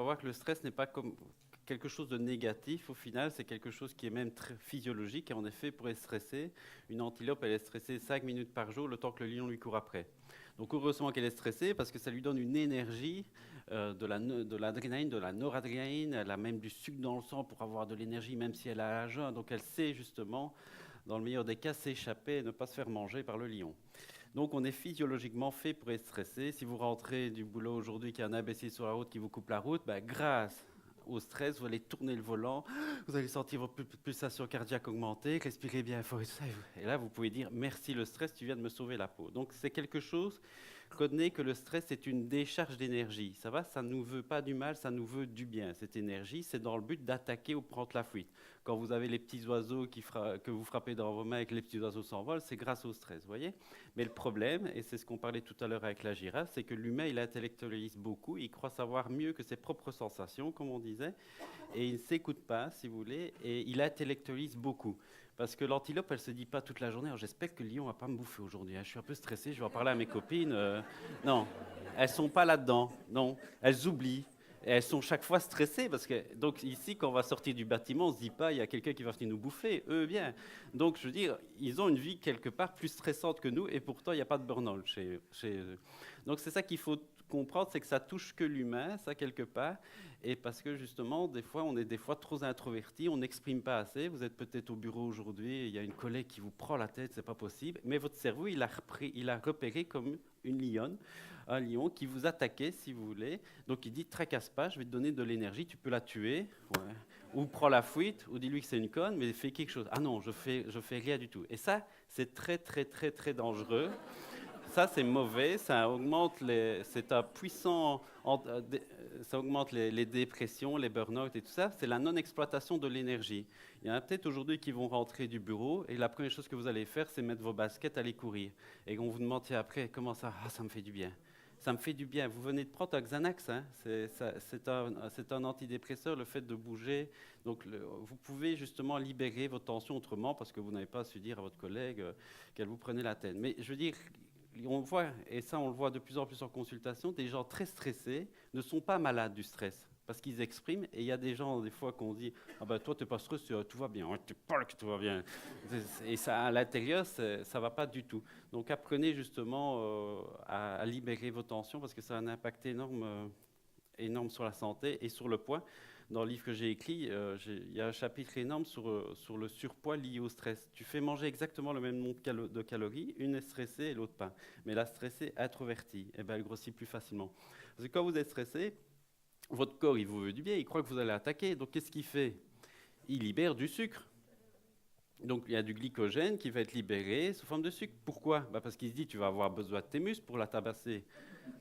va voir que le stress n'est pas comme quelque chose de négatif. Au final, c'est quelque chose qui est même très physiologique. Et en effet, pour être stressée, une antilope, elle est stressée 5 minutes par jour, le temps que le lion lui court après. Donc heureusement qu'elle est stressée parce que ça lui donne une énergie, de l'adrénaline, de la noradrénaline. Elle a même du sucre dans le sang pour avoir de l'énergie, même si elle a à jeun. Donc elle sait justement, dans le meilleur des cas, s'échapper et ne pas se faire manger par le lion. Donc on est physiologiquement fait pour être stressé. Si vous rentrez du boulot aujourd'hui, qu'il y a un imbécile sur la route qui vous coupe la route, ben, grâce au stress, vous allez tourner le volant, vous allez sentir votre pulsation cardiaque augmenter, respirer bien fort et tout ça. Et là, vous pouvez dire merci le stress, tu viens de me sauver la peau. Donc c'est quelque chose, retenez que le stress est une décharge d'énergie. Ça va, ça ne nous veut pas du mal, ça nous veut du bien. Cette énergie, c'est dans le but d'attaquer ou prendre la fuite. Quand vous avez les petits oiseaux que vous frappez dans vos mains et que les petits oiseaux s'envolent, c'est grâce au stress, vous voyez. Mais le problème, et c'est ce qu'on parlait tout à l'heure avec la girafe, c'est que l'humain, il intellectualise beaucoup, il croit savoir mieux que ses propres sensations, comme on disait, et il ne s'écoute pas, si vous voulez, et il intellectualise beaucoup. Parce que l'antilope, elle ne se dit pas toute la journée, alors j'espère que le lion ne va pas me bouffer aujourd'hui, hein. Je suis un peu stressé, je vais en parler à mes copines. Non, elles ne sont pas là-dedans, non, elles oublient. Et elles sont chaque fois stressées parce que, donc ici, quand on va sortir du bâtiment, on ne se dit pas, il y a quelqu'un qui va venir nous bouffer, eux, bien. Donc, je veux dire, ils ont une vie quelque part plus stressante que nous et pourtant, il n'y a pas de burn-out chez eux. Donc, c'est ça qu'il faut comprendre, c'est que ça touche que l'humain, ça, quelque part. Et parce que, justement, des fois, on est des fois trop introverti, on n'exprime pas assez. Vous êtes peut-être au bureau aujourd'hui, il y a une collègue qui vous prend la tête, c'est pas possible. Mais votre cerveau, il a repéré comme une lionne, un lion qui vous attaquait, si vous voulez. Donc, il dit, tracasse pas, je vais te donner de l'énergie, tu peux la tuer. Ouais. Ou prends la fuite, ou dis-lui que c'est une conne, mais fais quelque chose. Ah non, je fais rien du tout. Et ça, c'est très, très, très, très dangereux. Ça, c'est mauvais, ça augmente c'est un puissant, ça augmente les dépressions, les burn-out et tout ça. C'est la non-exploitation de l'énergie. Il y en a peut-être aujourd'hui qui vont rentrer du bureau et la première chose que vous allez faire, c'est mettre vos baskets, aller courir. Et on vous demande après, comment ça? Ah, ça me fait du bien. Ça me fait du bien. Vous venez de prendre un Xanax, hein? C'est un antidépresseur, le fait de bouger. Donc, vous pouvez justement libérer vos tensions autrement parce que vous n'avez pas su dire à votre collègue qu'elle vous prenait la tête. Mais je veux dire, on voit, et ça on le voit de plus en plus en consultation, des gens très stressés ne sont pas malades du stress parce qu'ils expriment. Et il y a des gens, des fois, qu'on dit ah ben toi, tu n'es pas stressé, tout va bien. Ouais, tu parles que tout va bien. Et ça, à l'intérieur, ça ne va pas du tout. Donc apprenez justement à libérer vos tensions parce que ça a un impact énorme. Énorme sur la santé et sur le poids. Dans le livre que j'ai écrit, il y a un chapitre énorme sur le surpoids lié au stress. Tu fais manger exactement le même nombre de calories, une est stressée et l'autre pas. Mais la stressée introvertie, eh ben, elle grossit plus facilement. Parce que quand vous êtes stressé, votre corps, il vous veut du bien, il croit que vous allez attaquer. Donc qu'est-ce qu'il fait? Il libère du sucre. Donc il y a du glycogène qui va être libéré sous forme de sucre. Pourquoi? Bah parce qu'il se dit tu vas avoir besoin de tes muscles pour la tabasser.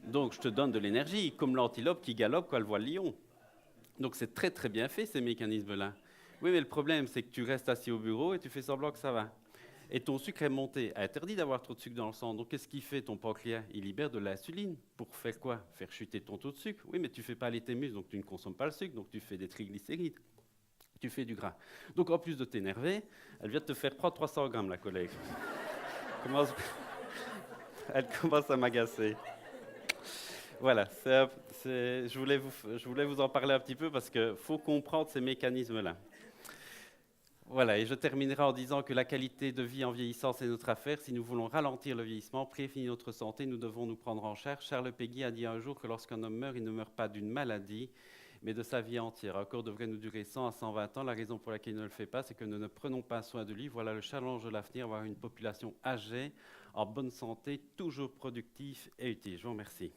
Donc je te donne de l'énergie, comme l'antilope qui galope quand elle voit le lion. Donc c'est très très bien fait ces mécanismes-là. Oui, mais le problème c'est que tu restes assis au bureau et tu fais semblant que ça va. Et ton sucre est monté. Interdit d'avoir trop de sucre dans le sang. Donc qu'est-ce qu'il fait ton pancréas? Il libère de l'insuline. Pour faire quoi? Faire chuter ton taux de sucre. Oui, mais tu ne fais pas aller tes muscles, donc tu ne consommes pas le sucre, donc tu fais des triglycérides. Tu fais du gras. Donc en plus de t'énerver, elle vient de te faire prendre 300 grammes, la collègue. Elle commence à m'agacer. Voilà, je voulais vous en parler un petit peu parce qu'il faut comprendre ces mécanismes-là. Voilà, et je terminerai en disant que la qualité de vie en vieillissant, c'est notre affaire. Si nous voulons ralentir le vieillissement, prévenir notre santé, nous devons nous prendre en charge. Charles Péguy a dit un jour que lorsqu'un homme meurt, il ne meurt pas d'une maladie, mais de sa vie entière. Un corps devrait nous durer 100 à 120 ans. La raison pour laquelle il ne le fait pas, c'est que nous ne prenons pas soin de lui. Voilà le challenge de l'avenir, avoir une population âgée, en bonne santé, toujours productive et utile. Je vous remercie.